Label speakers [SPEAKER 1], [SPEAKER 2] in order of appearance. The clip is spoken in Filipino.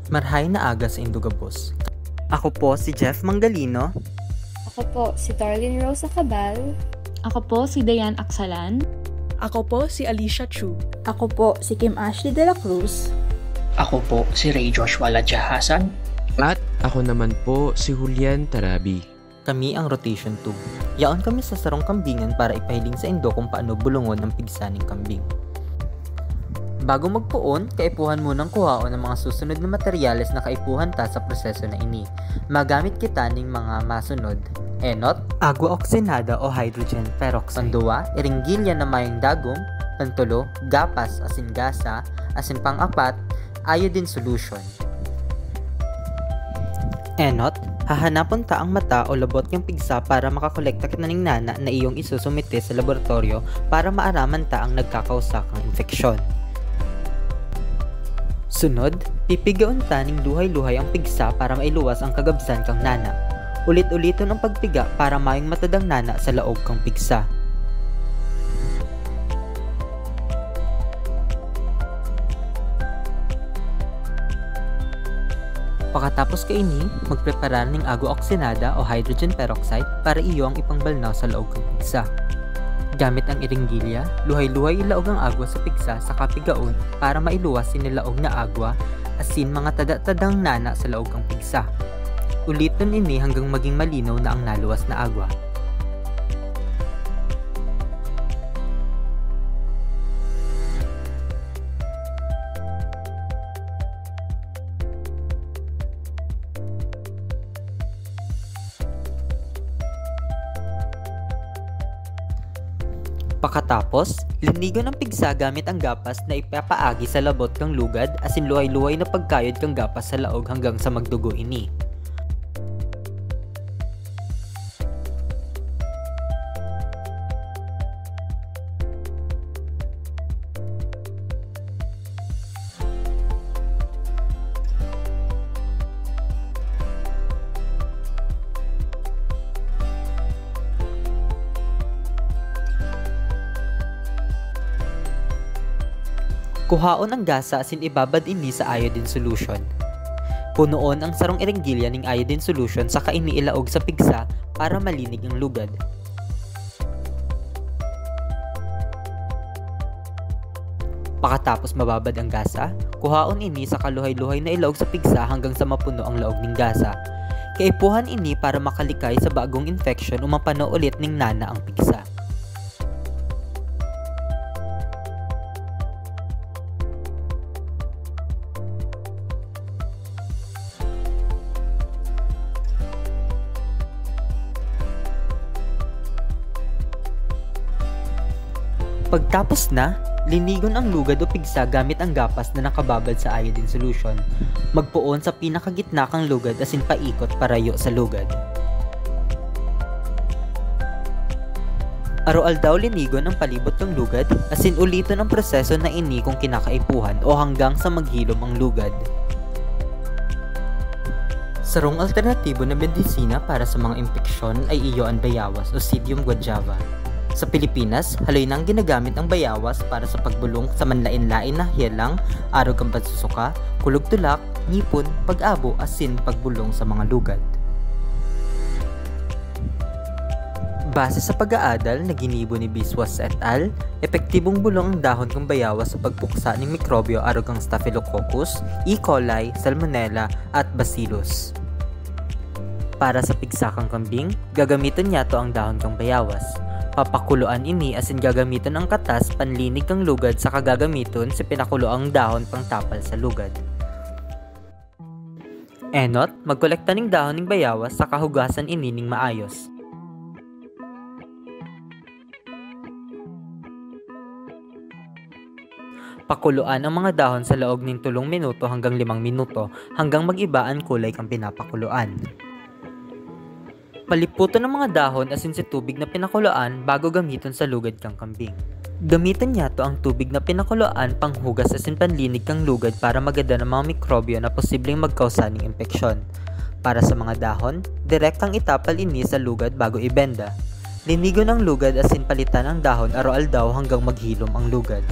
[SPEAKER 1] Marhay na aga sa Indugabos. Ako po si Jeff Manggalino.
[SPEAKER 2] Ako po si Darlene Rosa Cabal.
[SPEAKER 3] Ako po si Dayan Aksalan.
[SPEAKER 4] Ako po si Alicia Chu.
[SPEAKER 5] Ako po si Kim Ashley de la Cruz.
[SPEAKER 6] Ako po si Ray Joshua Ladjahasan.
[SPEAKER 7] At ako naman po si Julian Tarabi.
[SPEAKER 1] Kami ang Rotation 2. Yaon kami sa sarong kambingan para ipahiling sa Indo kung paano bulungon ang pigsaning kambing. Bago magpuon, kaipuhan munang kuhaon ng mga susunod na materyales na kaipuhan ta sa proseso na ini. Magamit kita ng mga masunod: enot, agua oxinada o hydrogen peroxide. Panduwa, iringgilya na mayong dagom. Pantulo, gapas asin gasa. Asin pang-apat, iodine solution. Enot, hahanapon ta ang mata o labot ng pigsa para makakolekta kita ng nana na iyong isusumite sa laboratorio para maaraman ta ang nagkakausakang infeksyon. Sunod, pipigaon ta ning luhay-luhay ang pigsa para mailuwas ang kagabsan kang nana. Ulit-uliton ang pagpiga para mayong matadang nana sa laog kang pigsa. Pagkatapos kaini, magprepara ng agua oxinada o hydrogen peroxide para iyo ang ipangbalnaw sa laog kang pigsa. Gamit ang iringgilya, luhay-luhay ilaog ang agwa sa pigsa sa kapigaon para mailuwas sinilaog na agwa asin mga tada-tadang nana sa laog kang pigsa. Ulitin ini hanggang maging malinaw na ang naluwas na agwa. Pagkatapos, linigon ang pigsa gamit ang gapas na ipapaagi sa labot kang lugad asin luhay-luhay na pagkayod kang gapas sa laog hanggang sa magdugo ini. Kuhaon ang gasa asin ibabad ini sa iodine solution. Punuon ang sarong iringgilya ning iodine solution sa kaini ilaog sa pigsa para malinig ang lugad. Pagkatapos mababad ang gasa, kuhaon ini sa kaluhay-luhay na ilaog sa pigsa hanggang sa mapuno ang laog ning gasa. Kaipuhan ini para makalikay sa bagong infection o mapano ulit ning nana ang pigsa. Pagtapos na, linigon ang lugad o pigsa gamit ang gapas na nakababad sa iodine solution. Magpuon sa pinakagitna kang lugad asin paikot parayo sa lugad. Aroal daw linigon ang palibot ng lugad asin ulitin ang proseso na ini kung kinakaipuhan o hanggang sa maghilom ang lugad. Sarong alternatibo na medisina para sa mga impeksyon ay iyo ang bayawas o Psidium guajava. Sa Pilipinas, haloy nang ginagamit ang bayawas para sa pagbulong sa manlain-lain na hiyalang, arog ang pagsusuka, kulog-tulak, ngipon, pag-abo, asin pagbulong sa mga lugad. Base sa pag-aadal na ginibo ni Biswas et al., epektibong bulong ang dahon ng bayawas sa pagpuksa ng mikrobyo arog ang Staphylococcus, E. coli, Salmonella, at Bacillus. Para sa pigsakang kambing, gagamitin niya to ang dahon ng bayawas. Papakuluan ini asin gagamiton ang katas panlinig kang lugad sa kagagamiton sa pinakuloang dahon pang tapal sa lugad. Enot, magkolekta ning dahon ning bayawas sa kahugasan ini ning maayos. Pakuluan ang mga dahon sa laog ning 3 minuto hanggang 5 minuto hanggang mag-iba ang kulay kang pinapakuluan. Paliputan ng mga dahon asin sa tubig na pinakuluan bago gamiton sa lugad kang kambing. Gamitin niya to ang tubig na pinakuluan panghugas asin panlinig kang lugad para magada ng mga mikrobyo na posibleng magkausa ng impeksyon. Para sa mga dahon, direktang itapal ini sa lugad bago ibenda. Linigon ang lugad asin palitan ang dahon araw-aldaw hanggang maghilom ang lugad.